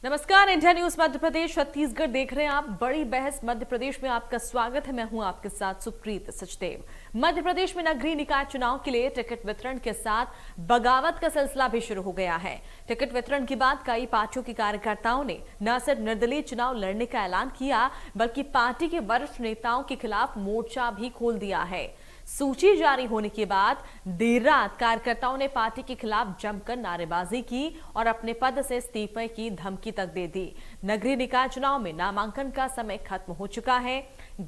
नमस्कार, India news Madhya Pradesh Chhattisgarh देख रहे हैं आप। बड़ी बहस मध्य प्रदेश में आपका स्वागत है। मैं हूं आपके साथ सुप्रीत सचदेव। मध्य प्रदेश में नगरीय निकाय चुनाव के लिए टिकट वितरण के साथ बगावत का सिलसिला भी शुरू हो गया है। टिकट वितरण के बाद कई पार्टियों के कार्यकर्ताओं ने न सिर्फ निर्दलीय चुनाव लड़ने का ऐलान किया, बल्कि पार्टी के वरिष्ठ नेताओं के खिलाफ मोर्चा भी खोल दिया है। सूची जारी होने के बाद देर रात कार्यकर्ताओं ने पार्टी के खिलाफ जमकर नारेबाजी की और अपने पद से इस्तीफे की धमकी तक दे दी। नगरीय निकाय चुनाव में नामांकन का समय खत्म हो चुका है।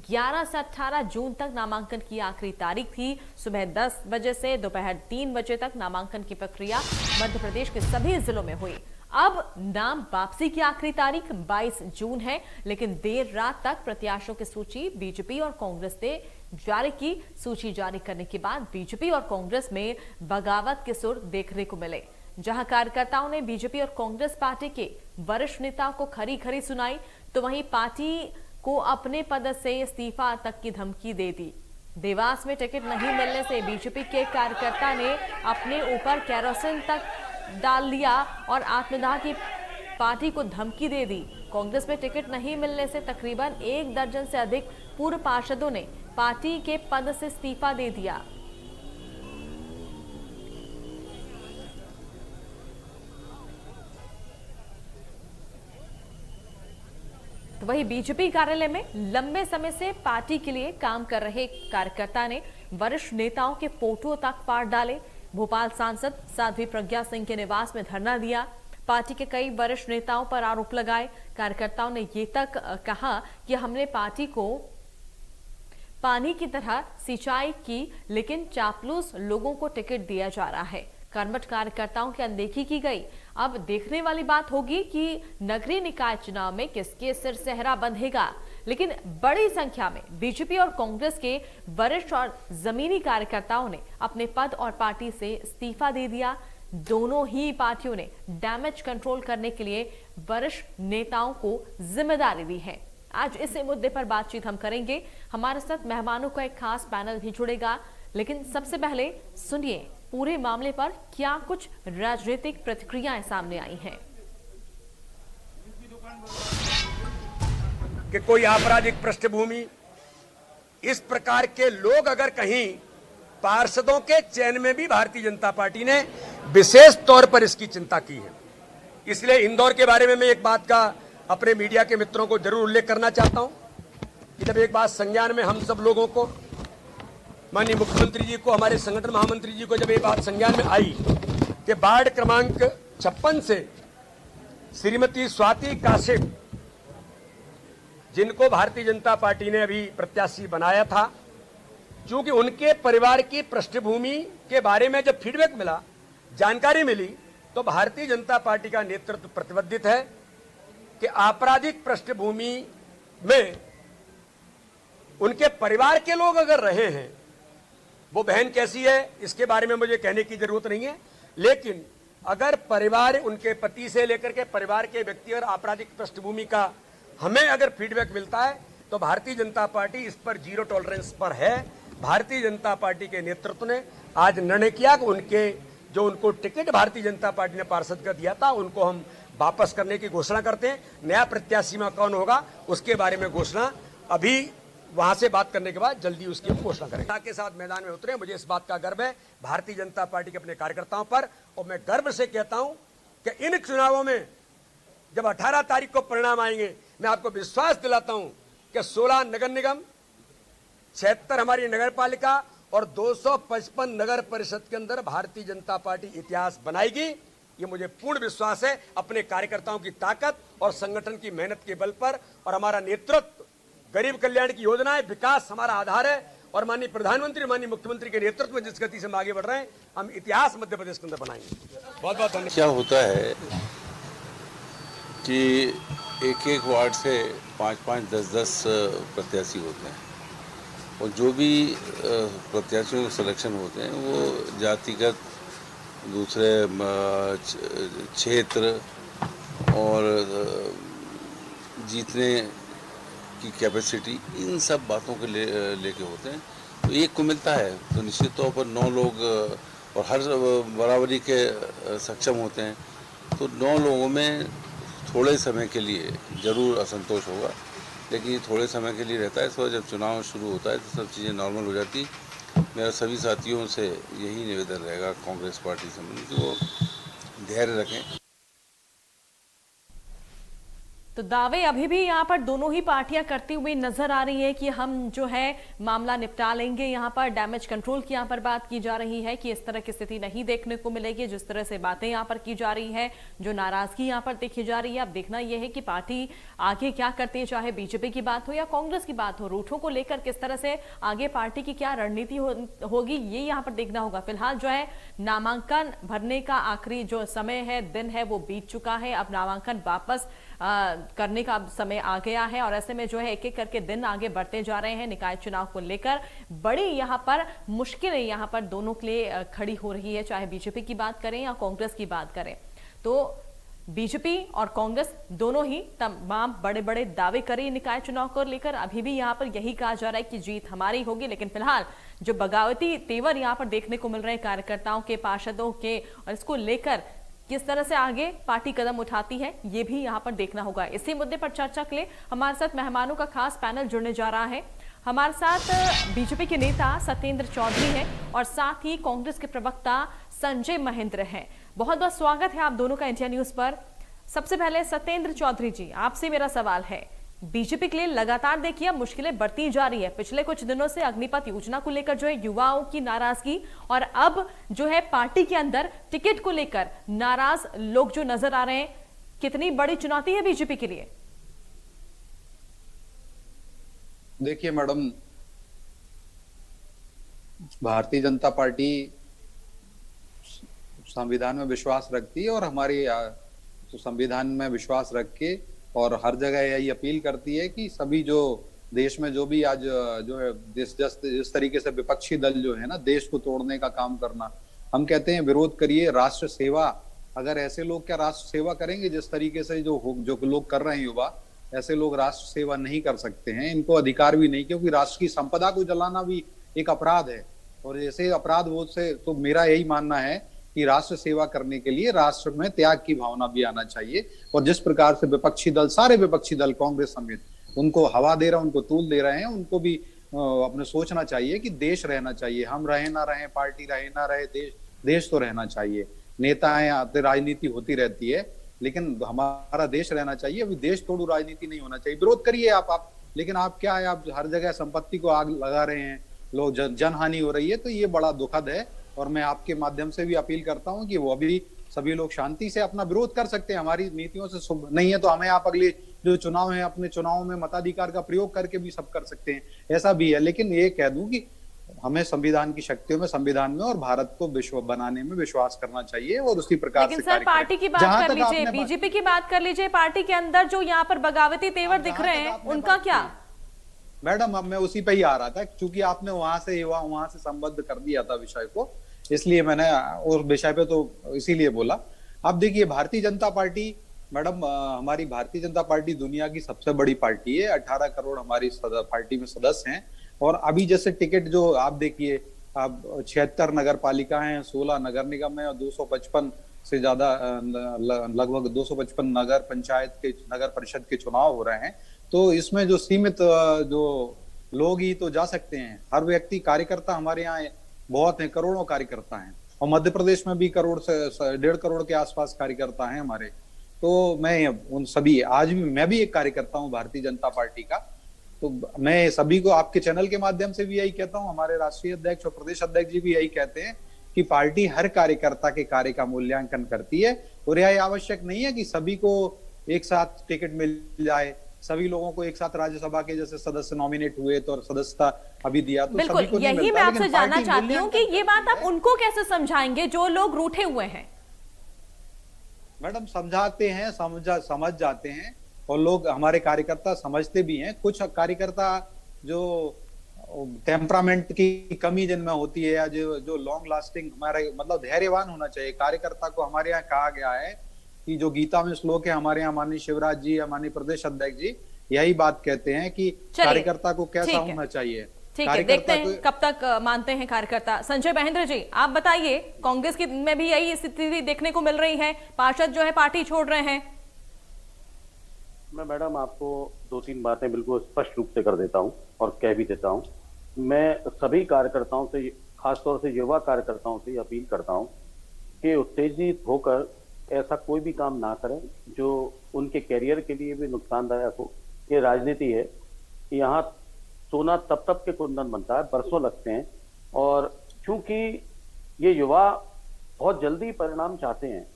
11 से 18 जून तक नामांकन की आखिरी तारीख थी। सुबह 10 बजे से दोपहर 3 बजे तक नामांकन की प्रक्रिया मध्य प्रदेश के सभी जिलों में हुई। अब नाम वापसी की आखिरी तारीख 22 जून है, लेकिन देर रात तक प्रत्याशियों की सूची बीजेपी और कांग्रेस ने जारी की। सूची जारी करने के बाद बीजेपी और कांग्रेस में बगावत के सुर देखने को मिले, जहां कार्यकर्ताओं ने बीजेपी और कांग्रेस पार्टी के वरिष्ठ नेताओं को खरी खरी सुनाई, तो वहीं पार्टी को अपने पद से इस्तीफा तक की धमकी दे दी। देवास में टिकट नहीं मिलने से बीजेपी के कार्यकर्ता ने अपने ऊपर केरोसिन तक डाल लिया और आत्मदाह की पार्टी को धमकी दे दी। कांग्रेस में टिकट नहीं मिलने से तकरीबन 1 दर्जन से अधिक पूर्व पार्षदों ने पार्टी के पद से इस्तीफा दे दिया। तो वहीं बीजेपी कार्यालय में लंबे समय से पार्टी के लिए काम कर रहे कार्यकर्ता ने वरिष्ठ नेताओं के फोटो तक फाड़ डाले। भोपाल सांसद साध्वी प्रज्ञा सिंह के निवास में धरना दिया। पार्टी के कई वरिष्ठ नेताओं पर आरोप लगाए। कार्यकर्ताओं ने ये तक कहा कि हमने पार्टी को पानी की तरह सिंचाई की, लेकिन चापलूस लोगों को टिकट दिया जा रहा है। कर्मठ कार्यकर्ताओं की अनदेखी की गई। अब देखने वाली बात होगी कि नगरीय निकाय चुनाव में किसके सिर सेहरा बंधेगा। लेकिन बड़ी संख्या में बीजेपी और कांग्रेस के वरिष्ठ और जमीनी कार्यकर्ताओं ने अपने पद और पार्टी से इस्तीफा दे दिया। दोनों ही पार्टियों ने डैमेज कंट्रोल करने के लिए वरिष्ठ नेताओं को जिम्मेदारी दी है। आज इस मुद्दे पर बातचीत हम करेंगे। हमारे साथ मेहमानों का एक खास पैनल भी जुड़ेगा, लेकिन सबसे पहले सुनिए पूरे मामले पर क्या कुछ राजनीतिक प्रतिक्रियाएं सामने आई हैं। कि कोई आपराधिक पृष्ठभूमि, इस प्रकार के लोग अगर कहीं पार्षदों के चयन में भी भारतीय जनता पार्टी ने विशेष तौर पर इसकी चिंता की है। इसलिए इंदौर के बारे में मैं एक बात का अपने मीडिया के मित्रों को जरूर उल्लेख करना चाहता हूं कि जब एक बात संज्ञान में हम सब लोगों को, माननीय मुख्यमंत्री जी को, हमारे संगठन महामंत्री जी को जब ये बात संज्ञान में आई कि वार्ड क्रमांक 56 से श्रीमती स्वाति काशिप, जिनको भारतीय जनता पार्टी ने अभी प्रत्याशी बनाया था, चूंकि उनके परिवार की पृष्ठभूमि के बारे में जब फीडबैक मिला, जानकारी मिली, तो भारतीय जनता पार्टी का नेतृत्व प्रतिबद्ध है कि आपराधिक पृष्ठभूमि में उनके परिवार के लोग अगर रहे हैं, वो बहन कैसी है इसके बारे में मुझे कहने की जरूरत नहीं है, लेकिन अगर परिवार, उनके पति से लेकर के परिवार के व्यक्ति और आपराधिक पृष्ठभूमि का हमें अगर फीडबैक मिलता है, तो भारतीय जनता पार्टी इस पर जीरो टॉलरेंस पर है। भारतीय जनता पार्टी के नेतृत्व ने आज निर्णय किया कि उनको टिकट भारतीय जनता पार्टी ने पार्षद का दिया था, उनको हम वापस करने की घोषणा करते हैं। नया प्रत्याशी में कौन होगा उसके बारे में घोषणा अभी वहां से बात करने के बाद जल्दी उसकी घोषणा करेंगे। के साथ मैदान में उतरे, मुझे इस बात का गर्व है भारतीय जनता पार्टी के अपने कार्यकर्ताओं पर, और मैं गर्व से कहता हूं कि इन चुनावों में जब 18 तारीख को परिणाम आएंगे, मैं आपको विश्वास दिलाता हूं कि 16 नगर निगम, 76 हमारी नगर पालिका और 255 नगर परिषद के अंदर भारतीय जनता पार्टी इतिहास बनाएगी। ये मुझे पूर्ण विश्वास है अपने कार्यकर्ताओं की ताकत और संगठन की मेहनत के बल पर। और हमारा नेतृत्व, गरीब कल्याण की योजनाएं, विकास हमारा आधार है, और माननीय प्रधानमंत्री, माननीय मुख्यमंत्री के नेतृत्व में जिस गति से हम आगे बढ़ रहे हैं, हम इतिहास मध्य प्रदेश के अंदर बनाएंगे। बहुत बहुत धन्यवाद। क्या होता है कि एक वार्ड से 5-5, 10-10 प्रत्याशी होते हैं, और जो भी प्रत्याशियों के सिलेक्शन होते हैं वो जातिगत, दूसरे क्षेत्र और जीतने की कैपेसिटी, इन सब बातों के लेके होते हैं। तो एक को मिलता है तो निश्चित तौर पर 9 लोग और हर बराबरी के सक्षम होते हैं, तो 9 लोगों में थोड़े समय के लिए जरूर असंतोष होगा, लेकिन ये थोड़े समय के लिए रहता है। इस वक्त जब चुनाव शुरू होता है तो सब चीज़ें नॉर्मल हो जाती। मेरा सभी साथियों से यही निवेदन रहेगा कांग्रेस पार्टी संबंधी कि वो धैर्य रखें। तो दावे अभी भी यहाँ पर दोनों ही पार्टियां करती हुई नजर आ रही है कि हम जो है मामला निपटा लेंगे। यहाँ पर डैमेज कंट्रोल की यहाँ पर बात की जा रही है कि इस तरह की स्थिति नहीं देखने को मिलेगी जिस तरह से बातें यहाँ पर की जा रही है, जो नाराजगी यहाँ पर देखी जा रही है। अब देखना यह है कि पार्टी आगे क्या करती है, चाहे बीजेपी की बात हो या कांग्रेस की बात हो। रूठों को लेकर किस तरह से आगे पार्टी की क्या रणनीति होगी, ये यहाँ पर देखना होगा। फिलहाल जो है नामांकन भरने का आखिरी जो समय है, दिन है, वो बीत चुका है। अब नामांकन वापस करने का समय आ गया है और ऐसे में जो है एक एक करके दिन आगे बढ़ते जा रहे हैं। निकाय चुनाव को लेकर बड़ी यहां पर मुश्किलें यहां पर दोनों के लिए खड़ी हो रही है, चाहे बीजेपी की बात करें या कांग्रेस की बात करें। तो बीजेपी और कांग्रेस दोनों ही तमाम बड़े बड़े दावे करें निकाय चुनाव को लेकर। अभी भी यहां पर यही कहा जा रहा है कि जीत हमारी होगी, लेकिन फिलहाल जो बगावती तेवर यहां पर देखने को मिल रहे हैं कार्यकर्ताओं के, पार्षदों के, और इसको लेकर किस तरह से आगे पार्टी कदम उठाती है, ये भी यहां पर देखना होगा। इसी मुद्दे पर चर्चा के लिए हमारे साथ मेहमानों का खास पैनल जुड़ने जा रहा है। हमारे साथ बीजेपी के नेता सत्येंद्र चौधरी हैं और साथ ही कांग्रेस के प्रवक्ता संजय महेंद्र हैं। बहुत बहुत स्वागत है आप दोनों का इंडिया न्यूज पर। सबसे पहले सत्येंद्र चौधरी जी, आपसे मेरा सवाल है, बीजेपी के लिए लगातार देखिए अब मुश्किलें बढ़ती जा रही है। पिछले कुछ दिनों से अग्निपथ योजना को लेकर जो है युवाओं की नाराजगी, और अब जो है पार्टी के अंदर टिकट को लेकर नाराज लोग जो नजर आ रहे हैं, कितनी बड़ी चुनौती है बीजेपी के लिए? देखिए मैडम, भारतीय जनता पार्टी संविधान में विश्वास रखती है और हमारी तो संविधान में विश्वास रख के और हर जगह यही अपील करती है कि सभी जो देश में जो भी आज जो है जिस तरीके से विपक्षी दल जो है ना देश को तोड़ने का काम करना, हम कहते हैं विरोध करिए। राष्ट्र सेवा, अगर ऐसे लोग क्या राष्ट्र सेवा करेंगे जिस तरीके से जो लोग कर रहे हैं युवा, ऐसे लोग राष्ट्र सेवा नहीं कर सकते हैं, इनको अधिकार भी नहीं, क्योंकि राष्ट्र की संपदा को जलाना भी एक अपराध है। और ऐसे अपराध बोध से तो मेरा यही मानना है कि राष्ट्र सेवा करने के लिए राष्ट्र में त्याग की भावना भी आना चाहिए। और जिस प्रकार से विपक्षी दल, सारे विपक्षी दल कांग्रेस समेत, उनको हवा दे रहे हैं, उनको तूल दे रहे हैं, उनको भी अपने सोचना चाहिए कि देश रहना चाहिए। हम रहे ना रहे, पार्टी रहे ना रहे, देश तो रहना चाहिए। नेताएं आते, राजनीति होती रहती है, लेकिन हमारा देश रहना चाहिए। अभी देश तोड़ू राजनीति नहीं होना चाहिए। विरोध करिए आप, लेकिन आप क्या है, आप हर जगह संपत्ति को आग लगा रहे हैं, लोग जनहानि हो रही है, तो ये बड़ा दुखद है। और मैं आपके माध्यम से भी अपील करता हूं कि वो अभी सभी लोग शांति से अपना विरोध कर सकते हैं। हमारी नीतियों से नहीं है तो हमें आप अगले जो चुनाव है, अपने चुनाव में मताधिकार का प्रयोग करके भी सब कर सकते हैं, ऐसा भी है। लेकिन ये कह दूं कि हमें संविधान की शक्तियों में, संविधान में और भारत को विश्व बनाने में विश्वास करना चाहिए और उसी प्रकार लेकिन सर पार्टी की बात कर लीजिए, बीजेपी की बात कर लीजिए, पार्टी के अंदर जो यहाँ पर बगावती तेवर दिख रहे हैं, उनका क्या? मैडम, अब मैं उसी पे ही आ रहा था, क्योंकि आपने वहां से संबद्ध कर दिया था विषय को, इसलिए मैंने और विषय पे तो इसीलिए बोला। अब देखिए, भारतीय जनता पार्टी मैडम, हमारी भारतीय जनता पार्टी दुनिया की सबसे बड़ी पार्टी है। 18 करोड़ हमारी पार्टी में सदस्य हैं। और अभी जैसे टिकट जो आप देखिए, अब 76 नगर पालिका है, 16 नगर निगम है और 255 से ज्यादा, लगभग 255 नगर पंचायत के, नगर परिषद के चुनाव हो रहे हैं। तो इसमें जो सीमित जो लोग ही तो जा सकते हैं। हर व्यक्ति, कार्यकर्ता हमारे यहाँ बहुत है, करोड़ों कार्यकर्ता हैं। और मध्य प्रदेश में भी करोड़ से 1.5 करोड़ के आसपास कार्यकर्ता हैं हमारे। तो मैं उन सभी, आज भी मैं भी एक कार्यकर्ता हूं भारतीय जनता पार्टी का, तो मैं सभी को आपके चैनल के माध्यम से भी यही कहता हूं, हमारे राष्ट्रीय अध्यक्ष और प्रदेश अध्यक्ष जी भी यही कहते हैं कि पार्टी हर कार्यकर्ता के कार्य का मूल्यांकन करती है। और यह आवश्यक नहीं है कि सभी को एक साथ टिकट मिल जाए, सभी लोगों को एक साथ राज्यसभा के जैसे सदस्य नॉमिनेट हुए तो सदस्यता अभी दिया तो बिल्कुल, सभी को नहीं यही मिलता। मैं आपसे जानना चाहती हूँ कि ये बात आप उनको कैसे समझाएंगे जो लोग रूठे हुए हैं? मैडम, समझाते हैं, समझ जाते हैं, और लोग, हमारे कार्यकर्ता समझते भी हैं। कुछ कार्यकर्ता जो टेम्परामेंट की कमी जिनमें होती है, या जो लॉन्ग लास्टिंग, हमारे मतलब धैर्यवान होना चाहिए कार्यकर्ता को। हमारे यहाँ कहा गया है कि जो गीता में श्लोक है, हमारे यहाँ माननीय शिवराज जी, माननीय प्रदेश अध्यक्ष जी यही बात कहते हैं कि कार्यकर्ता को कैसा होना चाहिए। ठीक है, देखते हैं कब तक मानते हैं कार्यकर्ता। संजय महेंद्र जी, आप बताइए, कांग्रेस की में भी यही स्थिति देखने को मिल रही है, पार्षद जो है पार्टी छोड़ रहे हैं। मैं मैडम आपको दो तीन बातें बिल्कुल स्पष्ट रूप से कर देता हूं और कह भी देता हूं। मैं सभी कार्यकर्ताओं से, खासतौर से युवा कार्यकर्ताओं से अपील करता हूं कि उत्तेजित होकर ऐसा कोई भी काम ना करें जो उनके कैरियर के लिए भी नुकसानदायक हो। ये राजनीति है, यहाँ सोना तब तब के कुंदन बनता है, बरसों लगते हैं। और चूंकि ये युवा बहुत जल्दी परिणाम चाहते हैं,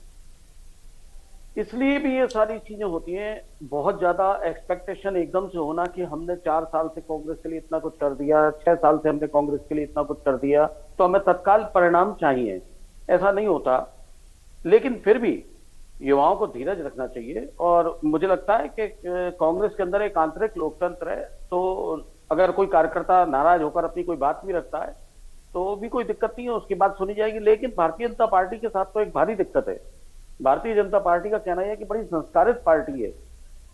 इसलिए भी ये सारी चीजें होती हैं। बहुत ज्यादा एक्सपेक्टेशन एकदम से होना कि हमने 4 साल से कांग्रेस के लिए इतना कुछ कर दिया, 6 साल से हमने कांग्रेस के लिए इतना कुछ कर दिया, तो हमें तत्काल परिणाम चाहिए, ऐसा नहीं होता। लेकिन फिर भी युवाओं को धीरज रखना चाहिए। और मुझे लगता है कि कांग्रेस के अंदर एक आंतरिक लोकतंत्र है, तो अगर कोई कार्यकर्ता नाराज होकर अपनी कोई बात भी रखता है तो भी कोई दिक्कत नहीं है, उसकी बात सुनी जाएगी। लेकिन भारतीय जनता पार्टी के साथ तो एक भारी दिक्कत है। भारतीय जनता पार्टी का कहना है कि बड़ी संस्कारित पार्टी है,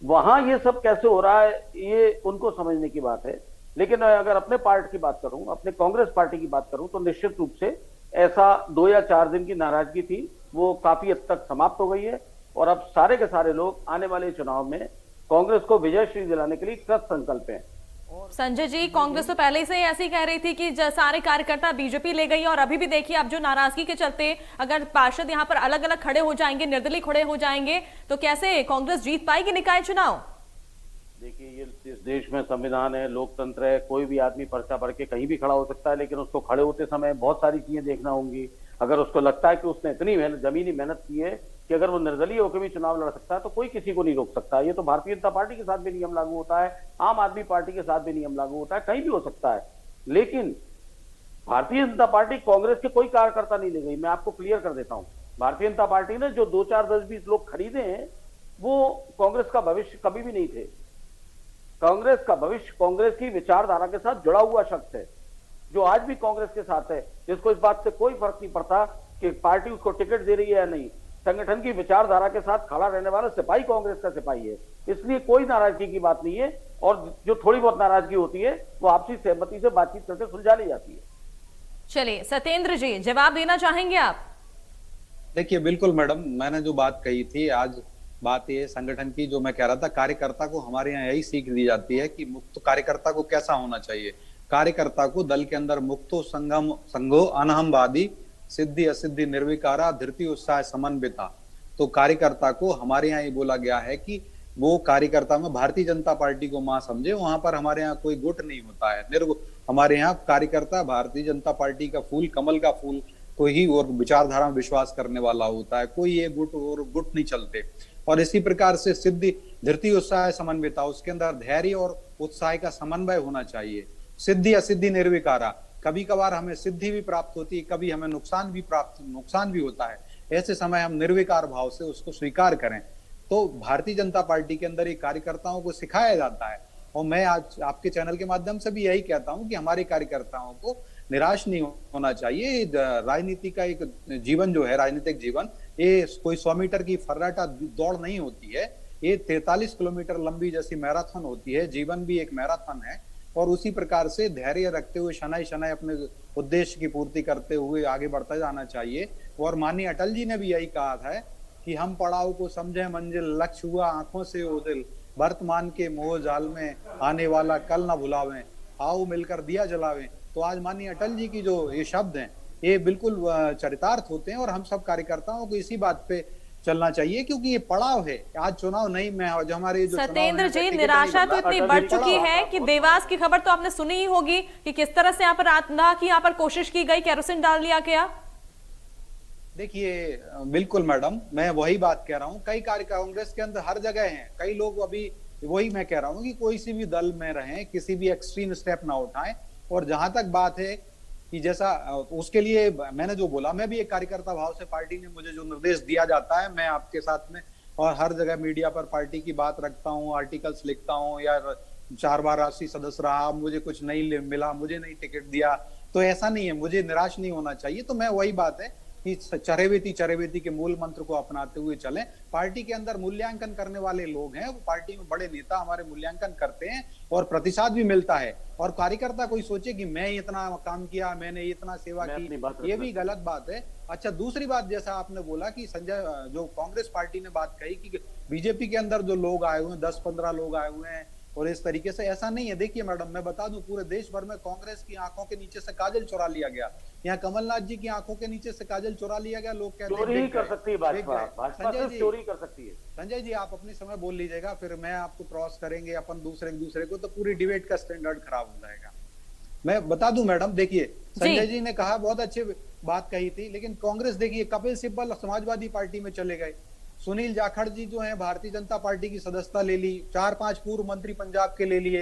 वहां ये सब कैसे हो रहा है ये उनको समझने की बात है। लेकिन अगर अपने पार्टी की बात करूं, अपने कांग्रेस पार्टी की बात करूं, तो निश्चित रूप से ऐसा 2 या 4 दिन की नाराजगी थी, वो काफी हद तक समाप्त हो गई है। और अब सारे के सारे लोग आने वाले चुनाव में कांग्रेस को विजयश्री दिलाने के लिए कृत संकल्प हैं। संजय जी, कांग्रेस तो पहले से ही ऐसी कह रही थी कि सारे कार्यकर्ता बीजेपी ले गई, और अभी भी देखिए अब जो नाराजगी के चलते अगर पार्षद यहाँ पर अलग अलग खड़े हो जाएंगे, निर्दलीय खड़े हो जाएंगे, तो कैसे कांग्रेस जीत पाएगी निकाय चुनाव? देखिए, ये इस देश में संविधान है, लोकतंत्र है, कोई भी आदमी पर्चा भर के कहीं भी खड़ा हो सकता है। लेकिन उसको खड़े होते समय बहुत सारी चीजें देखना होंगी। अगर उसको लगता है कि उसने इतनी जमीनी मेहनत की है कि अगर वो निर्दलीय होकर भी चुनाव लड़ सकता है, तो कोई किसी को नहीं रोक सकता। ये तो भारतीय जनता पार्टी के साथ भी नियम लागू होता है, आम आदमी पार्टी के साथ भी नियम लागू होता है, कहीं भी हो सकता है। लेकिन भारतीय जनता पार्टी कांग्रेस के कोई कार्यकर्ता नहीं ले गई। मैं आपको क्लियर कर देता हूं, भारतीय जनता पार्टी ने जो 2, 4, 10, 20 लोग खरीदे हैं, वो कांग्रेस का भविष्य कभी भी नहीं थे। कांग्रेस का भविष्य कांग्रेस की विचारधारा के साथ जुड़ा हुआ शख्स है, जो आज भी कांग्रेस के साथ है, जिसको इस बात से कोई फर्क नहीं पड़ता कि पार्टी उसको टिकट दे रही है या नहीं। संगठन की विचारधारा के साथ खड़ा रहने वाला सिपाही कांग्रेस का सिपाही है, इसलिए कोई नाराजगी की बात नहीं है। और जो थोड़ी बहुत नाराजगी होती है वो आपसी सहमति से बातचीत करके सुलझा ली जाती है। चलिए सत्येंद्र जी, जवाब देना चाहेंगे आप? देखिए, बिल्कुल मैडम, मैंने जो बात कही थी आज, बात ये संगठन की जो मैं कह रहा था, कार्यकर्ता को हमारे यहाँ यही सीख दी जाती है कि मुक्त कार्यकर्ता को कैसा होना चाहिए। कार्यकर्ता को दल के अंदर मुक्तो संगम संगो अनहमवादी सिद्धि असिद्धि निर्विकारा धृति उत्साह समन्विता। तो कार्यकर्ता को हमारे यहाँ ये बोला गया है कि वो कार्यकर्ता में भारतीय जनता पार्टी को मां समझे। वहां पर हमारे यहाँ कोई गुट नहीं होता है। हमारे यहाँ कार्यकर्ता भारतीय जनता पार्टी का फूल, कमल का फूल को ही और विचारधारा में विश्वास करने वाला होता है। कोई ये गुट और गुट नहीं चलते। और इसी प्रकार से सिद्धि धृति उत्साह समन्विता, उसके अंदर धैर्य और उत्साह का समन्वय होना चाहिए। सिद्धि असिद्धि निर्विकारा, कभी कभार हमें सिद्धि भी प्राप्त होती है, कभी हमें नुकसान भी होता है। ऐसे समय हम निर्विकार भाव से उसको स्वीकार करें। तो भारतीय जनता पार्टी के अंदर ये कार्यकर्ताओं को सिखाया जाता है। और मैं आज आपके चैनल के माध्यम से भी यही कहता हूं कि हमारे कार्यकर्ताओं को निराश नहीं होना चाहिए। राजनीति का एक जीवन जो है, राजनीतिक जीवन, ये कोई 100 मीटर की फर्राटा दौड़ नहीं होती है। ये 43 किलोमीटर लंबी जैसी मैराथन होती है। जीवन भी एक मैराथन है। और उसी प्रकार से धैर्य रखते हुए शनाई शनाई अपने उद्देश्य की पूर्ति करते हुए आगे बढ़ता जाना चाहिए। और माननीय अटल जी ने भी यही कहा था कि हम पड़ाव को समझे मंजिल, लक्ष्य हुआ आंखों से ओझल, वर्तमान के मोह जाल में आने वाला कल न भुलावें, आओ मिलकर दिया जलावें। तो आज माननीय अटल जी की जो ये शब्द हैं, ये बिल्कुल चरितार्थ होते हैं। और हम सब कार्यकर्ताओं को इसी बात पे चलना चाहिए, क्योंकि ये पड़ाव है। आज चुनाव नहीं में जो हमारे जो सत्येंद्र जी, निराशा तो इतनी बढ़ चुकी है कि देवास की खबर तो आपने सुनी ही होगी कि किस तरह से यहाँ पर आत्मदाह की यहाँ पर कोशिश की गई, केरोसिन डाल दिया गया। देखिए, बिल्कुल मैडम, मैं वही बात कह रहा हूँ। कई कार्य कांग्रेस के अंदर हर जगह हैं, कई लोग अभी वही मैं कह रहा हूँ कि कोई सी भी दल में रहें, किसी भी एक्सट्रीम स्टेप ना उठाएं। और जहां तक बात है कि जैसा उसके लिए मैंने जो बोला, मैं भी एक कार्यकर्ता भाव से, पार्टी ने मुझे जो निर्देश दिया जाता है, मैं आपके साथ में और हर जगह मीडिया पर पार्टी की बात रखता हूँ, आर्टिकल्स लिखता हूँ। या 4 बार राष्ट्रीय सदस्य रहा, मुझे कुछ नहीं मिला, मुझे नहीं टिकट दिया, तो ऐसा नहीं है, मुझे निराश नहीं होना चाहिए। तो मैं वही बात है कि चरेवेती चरेवेती के मूल मंत्र को अपनाते हुए चलें। पार्टी के अंदर मूल्यांकन करने वाले लोग हैं, वो पार्टी में बड़े नेता हमारे मूल्यांकन करते हैं और प्रतिशत भी मिलता है। और कार्यकर्ता कोई सोचे कि मैं इतना काम किया, मैंने इतना सेवा की, ये भी गलत बात है। अच्छा, दूसरी बात, जैसा आपने बोला कि संजय, जो कांग्रेस पार्टी ने बात कही कि बीजेपी के अंदर जो लोग आए हुए हैं, 10-15 लोग आए हुए हैं और इस तरीके से, ऐसा नहीं है। देखिए मैडम, मैं बता दूं, पूरे देश भर में कांग्रेस की आंखों के नीचे से काजल चुरा लिया गया। यहाँ कमलनाथ जी की आंखों के नीचे से काजल चुरा लिया गया। लोग कहते हैं चोरी कर सकती है भाजपा, भाजपा सिर्फ चोरी कर सकती है। संजय जी, आप अपने समय बोल लीजिएगा, फिर मैं आपको क्रॉस करेंगे अपन दूसरे को, तो पूरी डिबेट का स्टैंडर्ड खराब हो जाएगा। मैं बता दूं मैडम, देखिए संजय जी ने कहा, बहुत अच्छी बात कही थी, लेकिन कांग्रेस देखिए, कपिल सिब्बल समाजवादी पार्टी में चले गए, सुनील जाखड़ जी जो है भारतीय जनता पार्टी की सदस्यता ले ली, 4-5 पूर्व मंत्री पंजाब के ले लिए,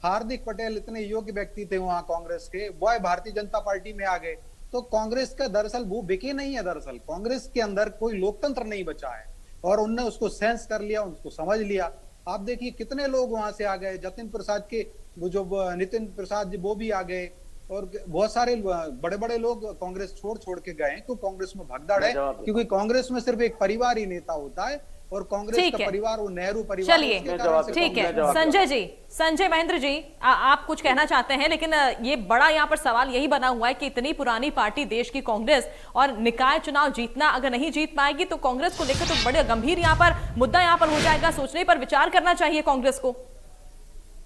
हार्दिक पटेल इतने योग्य व्यक्ति थे वहां कांग्रेस के, वो भारतीय जनता पार्टी में आ गए। तो कांग्रेस का दरअसल वो बिके नहीं है, दरअसल कांग्रेस के अंदर कोई लोकतंत्र नहीं बचा है और उनने उसको सेंस कर लिया, उसको समझ लिया। आप देखिए कितने लोग वहां से आ गए, जतिन प्रसाद के वो जो नितिन प्रसाद जी वो भी आ गए, और बहुत सारे बड़े बड़े लोग कांग्रेस छोड़ के गए हैं। क्यों? कांग्रेस में भगदड़ है, क्योंकि कांग्रेस में सिर्फ एक परिवार ही नेता होता है और कांग्रेस का परिवार वो नेहरू परिवार। चलिए ठीक है संजय जी, संजय महेंद्र जी, आप कुछ कहना चाहते हैं, लेकिन ये बड़ा यहाँ पर सवाल यही बना हुआ है कि इतनी पुरानी पार्टी देश की कांग्रेस, और निकाय चुनाव जीतना अगर नहीं जीत पाएगी तो कांग्रेस को लेकर तो बड़े गंभीर यहाँ पर मुद्दा यहाँ पर हो जाएगा, सोचने पर विचार करना चाहिए कांग्रेस को।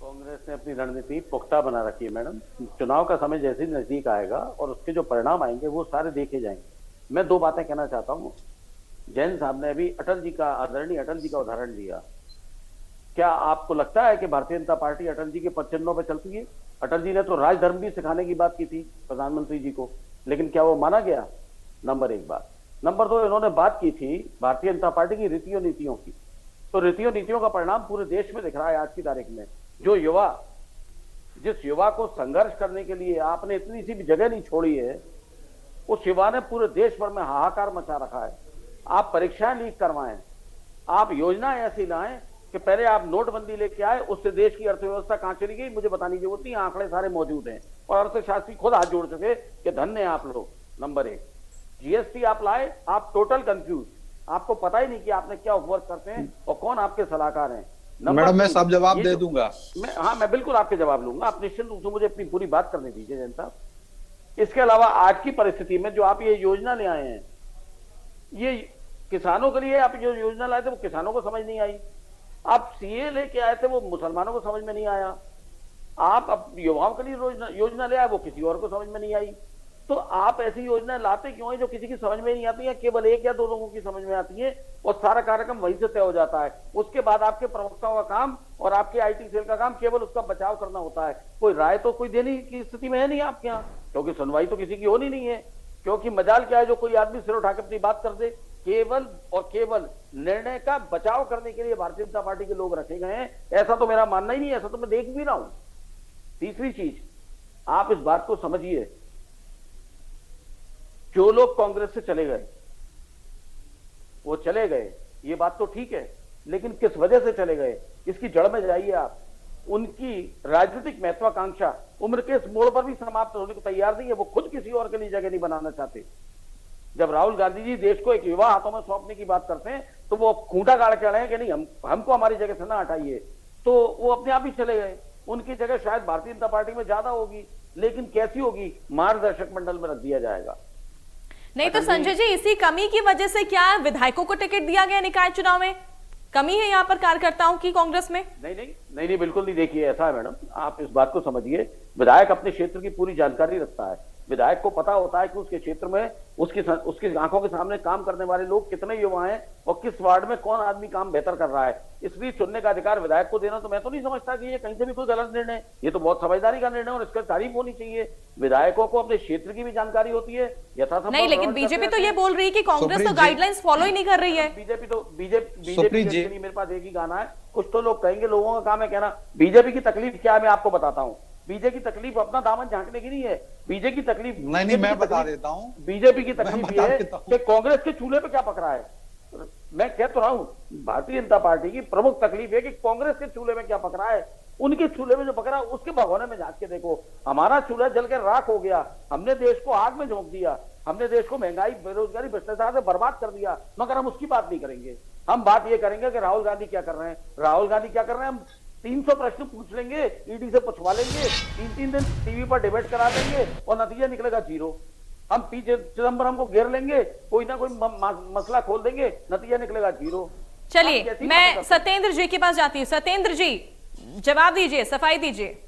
कांग्रेस ने अपनी रणनीति पुख्ता बना रखी है मैडम। चुनाव का समय जैसे ही नजदीक आएगा और उसके जो परिणाम आएंगे वो सारे देखे जाएंगे। मैं दो बातें कहना चाहता हूं। जैन साहब ने अभी अटल जी का, आदरणीय अटल जी का उदाहरण दिया। क्या आपको लगता है कि भारतीय जनता पार्टी अटल जी के पद चिन्हों पर चलती है? अटल जी ने तो राजधर्म भी सिखाने की बात की थी प्रधानमंत्री जी को, लेकिन क्या वो माना गया? नंबर एक बात। नंबर दो, इन्होंने बात की थी भारतीय जनता पार्टी की रीतियों नीतियों की, तो रीतियों नीतियों का परिणाम पूरे देश में दिख रहा है आज की तारीख में। जो युवा, जिस युवा को संघर्ष करने के लिए आपने इतनी सी भी जगह नहीं छोड़ी है, उस युवा ने पूरे देश भर में हाहाकार मचा रखा है। आप परीक्षाएं लीक करवाएं, आप योजनाएं ऐसी लाएं कि पहले आप नोटबंदी लेके आए, उससे देश की अर्थव्यवस्था कहां चली गई मुझे बताने की जरूरत नहीं, आंकड़े सारे मौजूद हैं और अर्थशास्त्री खुद हाथ जोड़ चुके कि धन्य है आप लोग। नंबर एक, जीएसटी आप लाए, आप टोटल कंफ्यूज, आपको पता ही नहीं कि आपने क्या वर्क करते हैं और कौन आपके सलाहकार हैं। मैडम, मैं सब जवाब दे दूंगा। मैं बिल्कुल आपके जवाब लूंगा, आप निश्चित रूप से मुझे अपनी पूरी बात करने दीजिए जैन साहब। इसके अलावा आज की परिस्थिति में जो आप ये योजना ले आए हैं, ये किसानों के लिए आप जो योजना लाए थे वो किसानों को समझ नहीं आई। आप सीए लेके आए थे, वो मुसलमानों को समझ में नहीं आया। आप अब युवाओं के लिए योजना ले आए, वो किसी और को समझ में नहीं आई। तो आप ऐसी योजना लाते क्यों है जो किसी की समझ में नहीं आती है, केवल एक या दो लोगों की समझ में आती है और सारा कार्यक्रम वहीं से तय हो जाता है। उसके बाद आपके प्रवक्ताओं का काम और आपके आईटी सेल का काम केवल उसका बचाव करना होता है। कोई राय तो कोई देने की स्थिति में है नहीं आपके यहाँ, क्योंकि सुनवाई तो किसी की होनी नहीं है। क्योंकि मजाल क्या है, जो कोई आदमी सिर उठा के अपनी बात कर दे। केवल और केवल निर्णय का बचाव करने के लिए भारतीय जनता पार्टी के लोग रखे गए हैं, ऐसा तो मेरा मानना ही नहीं है, ऐसा तो मैं देख भी रहा हूं। तीसरी चीज, आप इस बात को समझिए, जो लोग कांग्रेस से चले गए वो चले गए, ये बात तो ठीक है, लेकिन किस वजह से चले गए इसकी जड़ में जाइए आप। उनकी राजनीतिक महत्वाकांक्षा उम्र के इस मोड़ पर भी समाप्त होने को तैयार नहीं है। वो खुद किसी और के लिए जगह नहीं बनाना चाहते। जब राहुल गांधी जी देश को एक युवा हाथों में सौंपने की बात करते हैं तो वो खूंटा गाड़ के रहे हैं कि नहीं, हमको हमारी जगह से ना हटाइए, तो वो अपने आप ही चले गए। उनकी जगह शायद भारतीय जनता पार्टी में ज्यादा होगी, लेकिन कैसी होगी, मार्गदर्शक मंडल में रख दिया जाएगा। नहीं तो संजय जी, इसी कमी की वजह से क्या विधायकों को टिकट दिया गया निकाय चुनाव में? कमी है यहाँ पर कार्यकर्ताओं की कांग्रेस में? नहीं, बिल्कुल नहीं। देखिए ऐसा है मैडम, आप इस बात को समझिए, विधायक अपने क्षेत्र की पूरी जानकारी रखता है। विधायक को पता होता है कि उसके क्षेत्र में उसकी आंखों के सामने काम करने वाले लोग कितने युवा हैं और किस वार्ड में कौन आदमी काम बेहतर कर रहा है। इसलिए चुनने का अधिकार विधायक को देना, तो मैं तो नहीं समझता कि ये कहीं से भी कोई गलत निर्णय है। ये तो बहुत समझदारी का निर्णय है और इसका तारीफ होनी चाहिए। विधायकों को अपने क्षेत्र की भी जानकारी होती है यथासंभव। नहीं, लेकिन बीजेपी तो ये बोल रही है कि कांग्रेस तो गाइडलाइंस फॉलो ही नहीं कर रही है। बीजेपी मेरे पास एक ही गाना है, कुछ तो लोग कहेंगे, लोगों का काम है कहना बीजेपी की तकलीफ क्या है। मैं आपको बताता हूं, बीजेपी की तकलीफ अपना दामन झांकने की नहीं है। बीजेपी की तकलीफ नहीं, मैं बता देता हूं। बीजेपी की तकलीफ ये है कि कांग्रेस के चूल्हे पे क्या पक रहा है। मैं कह तो रहा हूं, भारतीय जनता पार्टी की प्रमुख तकलीफ है कि कांग्रेस के चूल्हे में क्या पक रहा है। उनके चूल्हे में जो पक रहा है उसके भगोने में झांक के देखो। हमारा चूल्हा जल के राख हो गया, हमने देश को आग में झोंक दिया। हमने देश को महंगाई, बेरोजगारी, भ्रष्टाचार से बर्बाद कर दिया, मगर हम उसकी बात नहीं करेंगे। हम बात ये करेंगे कि राहुल गांधी क्या कर रहे हैं। राहुल गांधी क्या कर रहे हैं, हम 300 प्रश्न पूछ लेंगे, ईडी से पूछवा लेंगे, 3-3 दिन टीवी पर डिबेट करा देंगे और नतीजा निकलेगा जीरो। हम पी चिदम्बरम को घेर लेंगे, कोई ना कोई मसला खोल देंगे, नतीजा निकलेगा जीरो। चलिए, मैं सत्येंद्र जी के पास जाती हूँ। सत्येंद्र जी, जवाब दीजिए, सफाई दीजिए।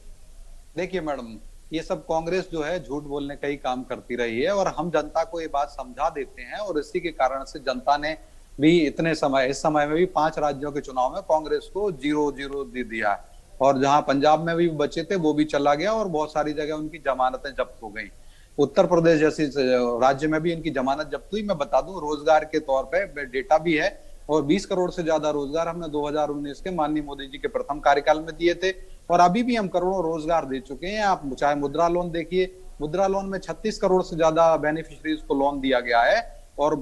देखिए मैडम, ये सब कांग्रेस जो है झूठ बोलने का ही काम करती रही है और हम जनता को ये बात समझा देते हैं और इसी के कारण से जनता ने भी इस समय में भी 5 राज्यों के चुनाव में कांग्रेस को 0-0 दे दिया है और जहां पंजाब में भी बचे थे वो भी चला गया और बहुत सारी जगह उनकी जमानतें जब्त हो गई। उत्तर प्रदेश जैसी राज्य में भी इनकी जमानत जब्त हुई। मैं बता दूं, रोजगार के तौर पे डेटा भी है और 20 करोड़ से ज्यादा रोजगार हमने 2019 के माननीय मोदी जी के प्रथम कार्यकाल में दिए थे और अभी भी हम करोड़ों रोजगार दे चुके हैं। आप चाहे मुद्रा लोन देखिए, मुद्रा लोन में 36 करोड़ से ज्यादा बेनिफिशियरीज को लोन दिया गया है और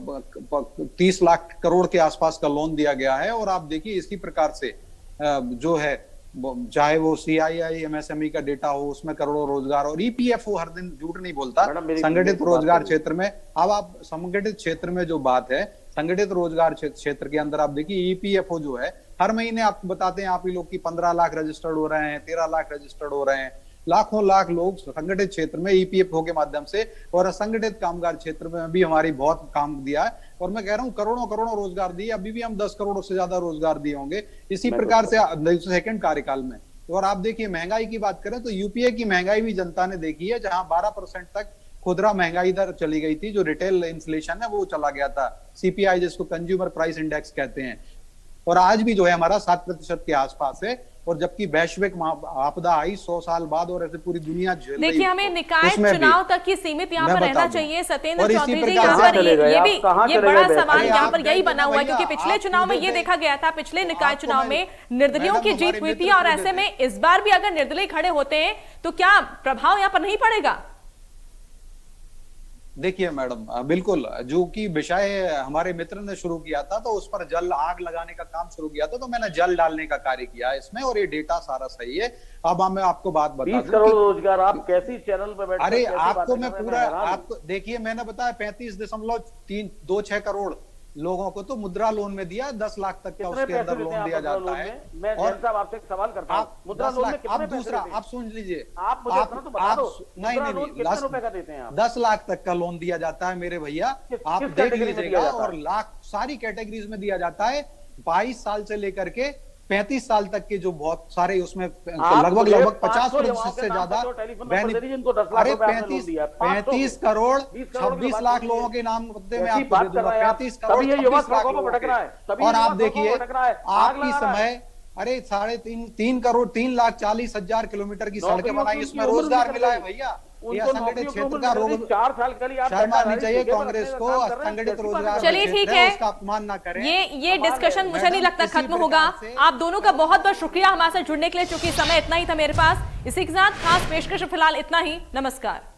30 लाख करोड़ के आसपास का लोन दिया गया है। और आप देखिए इसी प्रकार से जो है, चाहे वो CII MSME का डेटा हो, उसमें करोड़ों रोजगार और EPFO हर दिन झूठ नहीं बोलता। संगठित रोजगार क्षेत्र में, अब आप संगठित क्षेत्र में जो बात है, संगठित रोजगार क्षेत्र के अंदर आप देखिए EPFO जो है हर महीने आपको बताते हैं आप ही लोग की 15 लाख रजिस्टर्ड हो रहे हैं, 13 लाख रजिस्टर्ड हो रहे हैं। लाखों लाख लोग संगठित क्षेत्र में EPFO के माध्यम से और असंगठित कामगार क्षेत्र में भी हमारी बहुत काम दिया है और मैं कह रहा हूँ करोड़ों करोड़ों रोजगार दिए। अभी भी हम 10 करोड़ से ज्यादा रोजगार दिए होंगे इसी प्रकार से सेकंड कार्यकाल में। और आप देखिए महंगाई की बात करें तो यूपीए की महंगाई भी जनता ने देखी है, जहां 12% तक खुदरा महंगाई दर चली गई थी। जो रिटेल इन्फ्लेशन है वो चला गया था, CPI जिसको कंज्यूमर प्राइस इंडेक्स कहते हैं, और आज भी जो है हमारा 7% के आसपास है। और जबकि वैश्विक आपदा आई 100 साल बाद और ऐसे पूरी दुनिया झेल रही, देखिए हमें निकाय चुनाव तक की सीमित यहाँ पर रहना चाहिए। सत्येंद्र चौधरी जी, यहाँ पर ये बड़ा सवाल यहाँ पर यही बना हुआ है क्योंकि पिछले चुनाव में ये देखा गया था, पिछले निकाय चुनाव में निर्दलीयों की जीत हुई थी और ऐसे में इस बार भी अगर निर्दलीय खड़े होते हैं तो क्या प्रभाव यहाँ पर नहीं पड़ेगा? देखिए मैडम, बिल्कुल, जो कि विषय हमारे मित्र ने शुरू किया था तो उस पर जल आग लगाने का काम शुरू किया था, तो मैंने जल डालने का कार्य किया है इसमें और ये डेटा सारा सही है। अब मैं आपको बात बता दूं, 20 करोड़ रोजगार आप कैसी चैनल पर बैठे, अरे आपको मैं पूरा आपको देखिए, मैंने बताया 35.326 करोड़ लोगों को तो मुद्रा लोन में दिया, 10 लाख तक का उसके अंदर लोन दिया जाता है। मैं साहब आपसे एक सवाल करता हूं, मुद्रा लोन में कितने पैसे देते हैं? आप सुन लीजिए, आप मुझे इतना तो बता दो, नहीं, कितने रुपए का देते हैं आप? 10 लाख तक का लोन दिया जाता है मेरे भैया, आप देख लीजिएगा, और लाख सारी कैटेगरीज में दिया जाता है। 22 साल से लेकर के 35 साल तक के जो बहुत सारे उसमें लगभग 50% से ज्यादा, अरे 35 करोड़ 26 लाख लोगों के नाम मैं आपको दे दूंगा, 35 करोड़ 26 लाख लोगों के। और आप देखिए आपकी समय, अरे 3.5 करोड़ 3,40,000 किलोमीटर की सड़कें बनाई, इसमें रोजगार मिला है भैया। ये संगठित क्षेत्र का 4 साल के लिए शर्म आनी चाहिए कांग्रेस को, असंगठित रोजगार। चलिए ठीक है, उसका अपमान ना करें। ये डिस्कशन मुझे नहीं लगता खत्म होगा। आप दोनों का बहुत बहुत शुक्रिया हमारे साथ जुड़ने के लिए, चूंकि समय इतना ही था मेरे पास। इसी के साथ खास पेशकश फिलहाल इतना ही। नमस्कार।